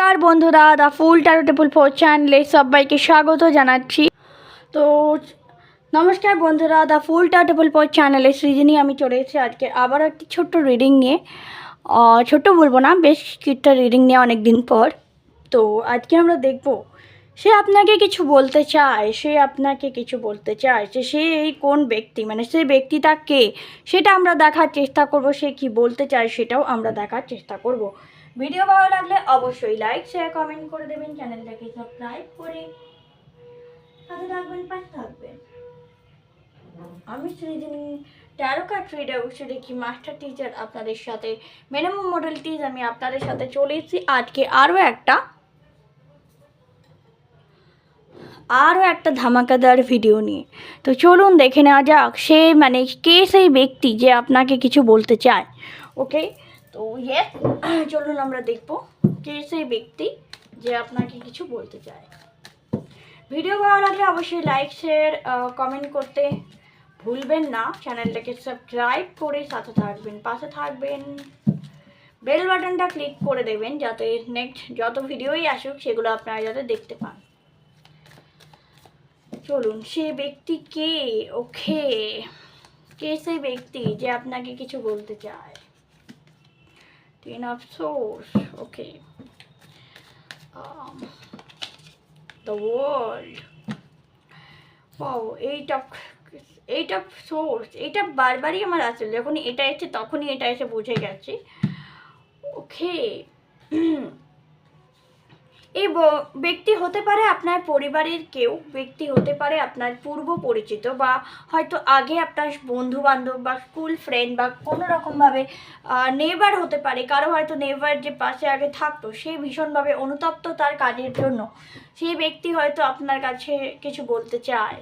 নমস্কার বন্ধুরা, the full taro temple four চ্যানেলে সবাইকে স্বাগত জানাচ্ছি। তো নমস্কার বন্ধুরা, the full taro temple four চ্যানেলে সৃজনী আমি চলে এসেছি আজকে আবার একটি ছোট্ট রিডিং নিয়ে। ছোট্ট বলবো না, বেশ কিছুটা রিডিং নিয়ে অনেক দিন পর। তো আজকে আমরা দেখব সে আপনাকে কিছু বলতে চায়, যে সে এই কোন ব্যক্তি, মানে সেই ব্যক্তিটা কে সেটা আমরা দেখার চেষ্টা করব। সে কি বলতে চায় সেটাও আমরা দেখার চেষ্টা করব। ভিডিও ভালো লাগলে অবশ্যই লাইক শেয়ার কমেন্ট করে দেবেন, চ্যানেলটাকে সাবস্ক্রাইব করে সাথে থাকবেন, পাশে থাকবেন। আমি সৃজনী, ট্যারো কার্ড রিডার, কি মাস্টার টিচার আপনাদের সাথে, মিনিমাম মডেল টিচ আমি আপনাদের সাথে চলে এসেছি আজকে আরও একটা ধামাকাদার ভিডিও নিয়ে। তো চলুন দেখে নেওয়া যাক কে সেই ব্যক্তি যে আপনাকে কিছু বলতে চায়। ওকে, তো চলুন আমরা দেখব কে সেই ব্যক্তি যে আপনাকে কিছু বলতে চায়। ভিডিও ভালো লাগলে অবশ্যই লাইক শেয়ার কমেন্ট করতে ভুলবেন না, চ্যানেলটাকে সাবস্ক্রাইব করে সাথে থাকবেন, পাশে থাকবেন, বেল বাটনটা ক্লিক করে দেবেন যাতে নেক্সট যত ভিডিওই আসুক সেগুলো আপনারা যাতে দেখতে পান। চলুন, সে ব্যক্তি কে? ওকে, কে সেই ব্যক্তি যে আপনাকে কিছু বলতে চায়? Ten of swords, okay, the world, wow, eight of swords. এটা বারবারই আমার আসলে যখনই এটা এসেছে তখনই এটা এসে বুঝে গেছি। ওকে, এই ব্যক্তি হতে পারে আপনার পরিবারের কেউ, ব্যক্তি হতে পারে আপনার পূর্ব পরিচিত, বা হয়তো আগে আপনার বন্ধু বান্ধব বা স্কুল ফ্রেন্ড, বা কোনো রকমভাবে নেইবার হতে পারে। কারো হয়তো নেইবার যে পাশে আগে থাকতো সে ভীষণভাবে অনুতপ্ত তার কাজের জন্য, সেই ব্যক্তি হয়তো আপনার কাছে কিছু বলতে চায়,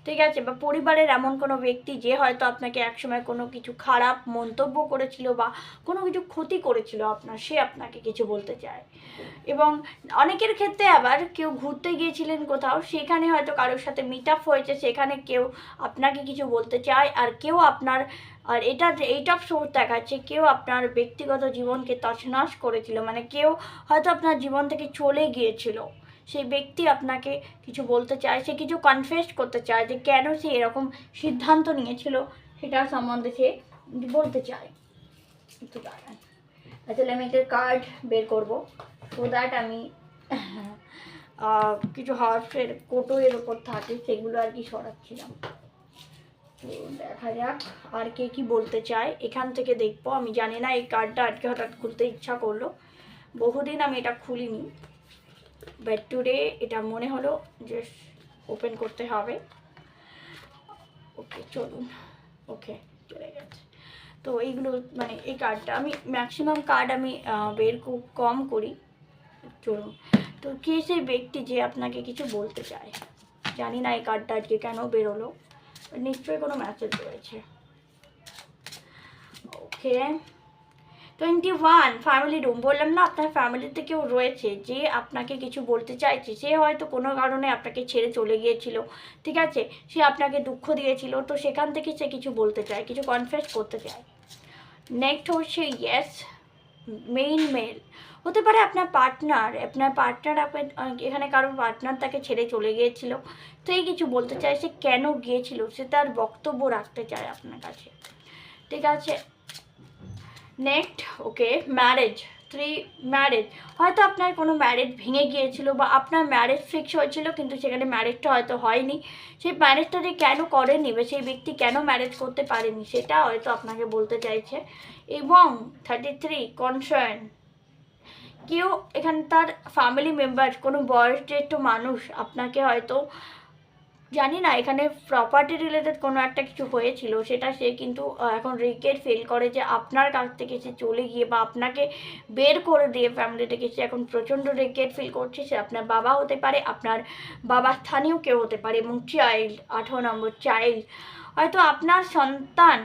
ঠিক আছে? বা পরিবারের এমন কোনো ব্যক্তি যে হয়তো আপনাকে একসময় কোনো কিছু খারাপ মন্তব্য করেছিল বা কোনো কিছু ক্ষতি করেছিল আপনার, সে আপনাকে কিছু বলতে চায়। এবং অনেকের ক্ষেত্রে আবার কেউ ঘুরতে গিয়েছিলেন কোথাও, সেখানে হয়তো কারোর সাথে মিট আপ হয়েছে, সেখানে কেউ আপনাকে কিছু বলতে চায়, আর কেউ আপনার, আর এটা এইট অফ সোর্স দেখাচ্ছে, কেউ আপনার ব্যক্তিগত জীবনকে তছনছ করেছিল, মানে কেউ হয়তো আপনার জীবন থেকে চলে গিয়েছিল, সেই ব্যক্তি আপনাকে কিছু বলতে চায়, সে কিছু কনফেস করতে চায় যে কেন সে এরকম সিদ্ধান্ত নিয়েছিল, সেটা সম্বন্ধে সে বলতে চায়। একটু দাঁড়ান, আসলে আমি একটা কার্ড বের করবো, সো দ্যাট আমি কিছু হর্সের কোটো এর ওপর থাকে সেগুলো আর কি সরাচ্ছিলাম। তো দেখা যাক আর কে কি বলতে চায়, এখান থেকে দেখবো। আমি জানি না, এই কার্ডটা আজকে হঠাৎ খুলতে ইচ্ছা করলো, বহুদিন আমি এটা খুলিনি, বাট টুডে এটা মনে হলো যে ওপেন করতে হবে। ওকে চলুন, ওকে চলে গেছে। তো এইগুলো মানে এই কার্ডটা আমি ম্যাক্সিমাম কার্ড আমি বের খুব কম করি। চলুন, তো কে সেই ব্যক্তি যে আপনাকে কিছু বলতে চায়? জানি না এই কার্ডটা আজকে কেন বেরোলো, নিশ্চয়ই কোনো মেসেজ রয়েছে। ওকে, 21 ফ্যামিলি রুম। বললাম না, আপনার ফ্যামিলিতে কেউ রয়েছে যে আপনাকে কিছু বলতে চাইছে। সে হয়তো কোনো কারণে আপনাকে ছেড়ে চলে গিয়েছিল, ঠিক আছে? সে আপনাকে দুঃখ দিয়েছিল, তো সেখান থেকে সে কিছু বলতে চায়, কিছু কনফেস করতে চায়। নেক্সট হচ্ছে ইয়েস, মেইন মেল হতে পারে আপনার পার্টনার, এখানে কারোর পার্টনার তাকে ছেড়ে চলে গিয়েছিল, তো এই কিছু বলতে চায়, সে কেন গিয়েছিল সে তার বক্তব্য রাখতে চায় আপনার কাছে, ঠিক আছে? নেক্সট, ওকে, ম্যারেজ 3, ম্যারেজ। হয়তো আপনার কোনো ম্যারেজ ভেঙে গিয়েছিল, বা আপনার ম্যারেজ ফিক্স হয়েছিল কিন্তু সেখানে ম্যারেজটা হয়তো হয়নি, সেই ম্যারেজটা যে কেন করেনি বা সেই ব্যক্তি কেন ম্যারেজ করতে পারেনি সেটা হয়তো আপনাকে বলতে চাইছে। এবং 33, কনসার্ন। কেউ এখানে তার ফ্যামিলি মেম্বার, কোনো বয়োজ্যেষ্ঠ মানুষ আপনাকে হয়তো, জানি না, এখানে প্রপার্টি রিলেটেড কোনো একটা কিছু হয়েছিল, সেটা সে কিন্তু এখন রিগ্রেট ফিল করে যে আপনার কাছ থেকে সে চলে গিয়ে বা আপনাকে বের করে দিয়ে ফ্যামিলি থেকে সে এখন প্রচণ্ড রিগ্রেট ফিল করছে। সে আপনার বাবা হতে পারে, আপনার বাবার স্থানীয় কেউ হতে পারে, এবং চাইল্ড 18 নম্বর, চাইল্ড। হয়তো আপনার সন্তান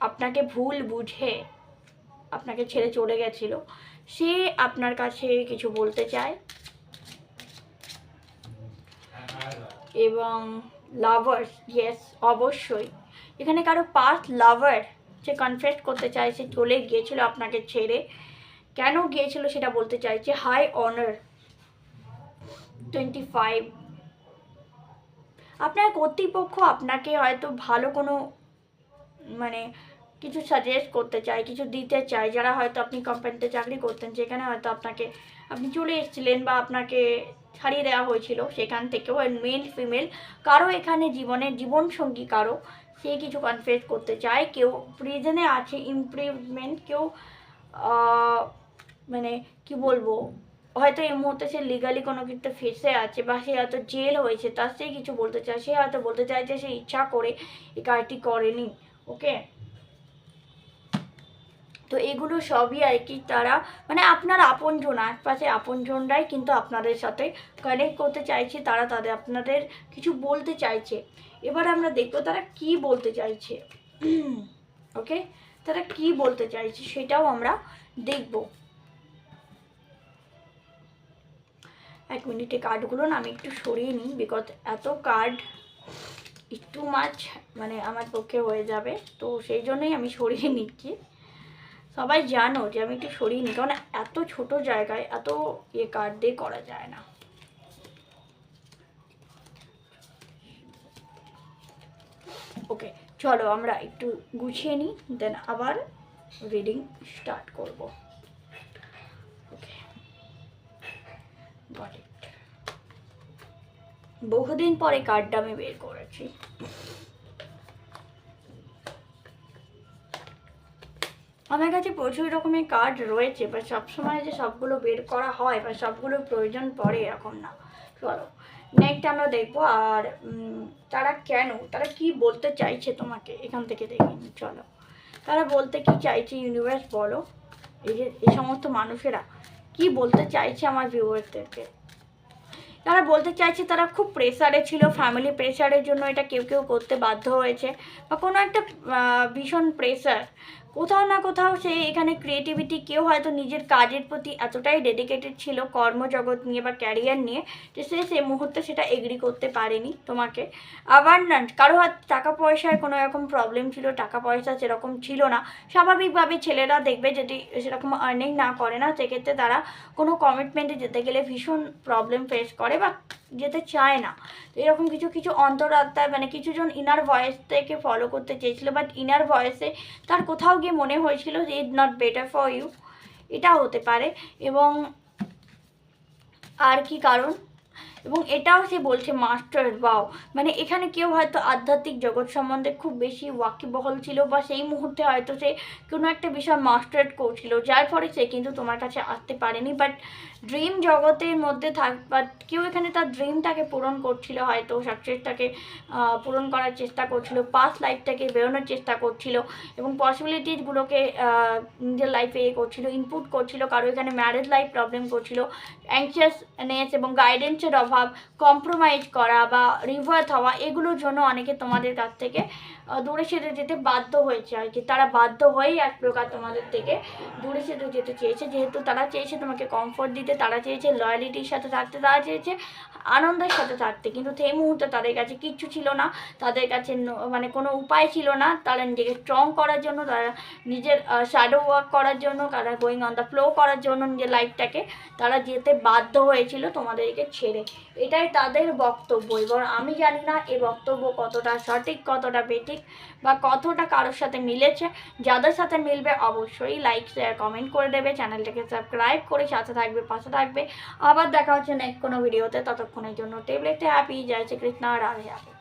আপনাকে ভুল বুঝে আপনাকে ছেড়ে চলে গেছিলো, সে আপনার কাছে কিছু বলতে চায়। এবং লাভার্স, ইয়েস, অবশ্যই এখানে কারো পাস্ট লাভার সে কনফেস করতে চায়, সে চলে গিয়েছিল আপনাকে ছেড়ে, কেন গিয়েছিল সেটা বলতে চাইছে। হাই অনার 25, আপনার কর্তৃপক্ষ আপনাকে হয়তো ভালো কোনো মানে কিছু সাজেস্ট করতে চায়, কিছু দিতে চায়। যারা হয়তো আপনি কোম্পানিতে চাকরি করতেন, যেখানে হয়তো আপনি চলে এসেছিলেন বা আপনাকে ছাড়িয়ে দেওয়া হয়েছিল, সেখান থেকেও মেল ফিমেল কারো এখানে জীবনসঙ্গী কারো সে কিছু কনফেস করতে চায়। কেউ প্রিজনে আছে, ইমপ্রুভমেন্ট, কেউ মানে কি বলবো, হয়তো এই মুহূর্তে সে লিগালি কোনো কিছু ফেসে আছে বা সে হয়তো জেল হয়েছে, তার সে কিছু বলতে চায়। সে হয়তো বলতে চায় যে সে ইচ্ছা করে এই কাজটি করেনি। ওকে, তো এগুলো সবই আর কি তারা মানে আপনার আপনজন, আশপাশে আপনজনরাই কিন্তু আপনাদের সাথে কানেক্ট করতে চাইছে। তারা আপনাদের কিছু বলতে চাইছে। এবার আমরা দেখবো তারা কি বলতে চাইছে। ওকে, তারা কি বলতে চাইছে সেটাও আমরা দেখব। এক মিনিটে কার্ডগুলো না আমি একটু সরিয়ে নিই, বিকজ এত কার্ড একটু মাছ মানে আমার পক্ষে হয়ে যাবে, তো সেই জন্যই আমি সরিয়ে নিচ্ছি। সবাই জানো যে আমি একটু সরিয়ে নিই, কারণ এত ছোট জায়গায় এত কার্ড দিয়ে করা যায় না। ওকে, চলো আমরা একটু গুছিয়ে নিই, দেন আবার রিডিং স্টার্ট করব। ওকে, গট ইট। বহুদিন পরে কার্ডটা আমি বের করেছি। আমার কাছে প্রচুর রকমের কার্ড রয়েছে, বা সবসময় যে সবগুলো বের করা হয় বা সবগুলো প্রয়োজন পড়ে এরকম না। চলো নেক্সট আমরা দেখবো। আর তারা কি বলতে চাইছে তোমাকে এখান থেকে দেখে নি। চলো, তারা বলতে কি চাইছে ইউনিভার্স বলো। এই সমস্ত মানুষেরা কি বলতে চাইছে আমার ভিউয়ারদেরকে। তারা বলতে চাইছে তারা খুব প্রেসারে ছিল, ফ্যামিলি প্রেসারের জন্য এটা কেউ করতে বাধ্য হয়েছে, বা কোনো একটা ভীষণ প্রেসার কোথাও না কোথাও সে এখানে ক্রিয়েটিভিটি, কেউ হয়তো নিজের কাজের প্রতি এতটাই ডেডিকেটেড ছিল কর্মজগৎ নিয়ে বা ক্যারিয়ার নিয়ে, যে সে মুহূর্তে সেটা এগ্রি করতে পারেনি তোমাকে। আবার না কারো হাত টাকা পয়সার কোনো রকম প্রবলেম ছিল, টাকা পয়সা সেরকম ছিল না। স্বাভাবিকভাবে ছেলেরা দেখবে যদি সেরকম আর্নিং না করে না, সেক্ষেত্রে তারা কোনো কমিটমেন্টে যেতে গেলে ভীষণ প্রবলেম ফেস করে বা যেতে চায় না। তো এরকম কিছু অন্তরাত্মায় মানে কিছুজন ইনার ভয়েস থেকে ফলো করতে চেয়েছিল, বাট ইনার ভয়েসে তার কোথাও গিয়ে মনে হয়েছিল যে it not better for you, এটা হতে পারে। এবং আর কি কারণ, এবং এটাও সে বলছে মাস্টার বাও, মানে এখানে কেউ হয়তো আধ্যাত্মিক জগৎ সম্বন্ধে খুব বেশি ওয়াকিবহল ছিল, বা সেই মুহূর্তে হয়তো সে কোনো একটা বিষয় মাস্টার্ড করছিল, যার ফলে সে কিন্তু তোমার কাছে আসতে পারেনি। বাট ড্রিম জগতের মধ্যে বাট কেউ এখানে তার ড্রিমটাকে পূরণ করছিল, হয়তো সাকসেসটাকে পূরণ করার চেষ্টা করছিল, পাস্ট লাইফটাকে বেরোনোর চেষ্টা করছিল, এবং পসিবিলিটিসগুলোকে নিজের লাইফে করছিল, ইনপুট করছিল। কারো এখানে ম্যারেজ লাইফ প্রবলেম করছিল, অ্যাংশিয়াসনেস এবং গাইডেন্সের অভাব, কম্প্রোমাইজ করা বা রিভার্ট হওয়া, এগুলোর জন্য অনেকে তোমাদের কাছ থেকে দূরে সরে যেতে বাধ্য হয়েছে আর কি। তারা বাধ্য হয়েই এক প্রকার তোমাদের থেকে দূরে সরে যেতে চেয়েছে, যেহেতু তারা চেয়েছে তোমাকে কমফোর্ট দিতে, তারা চেয়েছে লয়ালিটির সাথে থাকতে, তারা চেয়েছে আনন্দের সাথে থাকতে, কিন্তু সেই মুহূর্তে তাদের কাছে কিচ্ছু ছিল না, তাদের কাছে মানে কোনো উপায় ছিল না। তারা নিজেকে স্ট্রং করার জন্য, তারা নিজের শ্যাডো ওয়ার্ক করার জন্য, তারা গোয়িং অন দ্য ফ্লো করার জন্য নিজের লাইফটাকে তারা যেতে বাধ্য হয়েছিল তোমাদেরকে ছেড়ে। এটাই তাদের বক্তব্য। এবার আমি জানি না এই বক্তব্য কতটা সঠিক, কতটা বেঠিক, বা কতটা কারোর সাথে মিলেছে। যাদের সাথে মিলবে অবশ্যই লাইক শেয়ার কমেন্ট করে দেবে, চ্যানেলটাকে সাবস্ক্রাইব করে সাথে থাকবে, পাশে থাকবে। আবার দেখা হচ্ছে নেক্সট কোনো ভিডিওতে। ততক্ষণের জন্য টেবলেটে হ্যাপি, জয় শ্রী কৃষ্ণ, রাধে রাধে।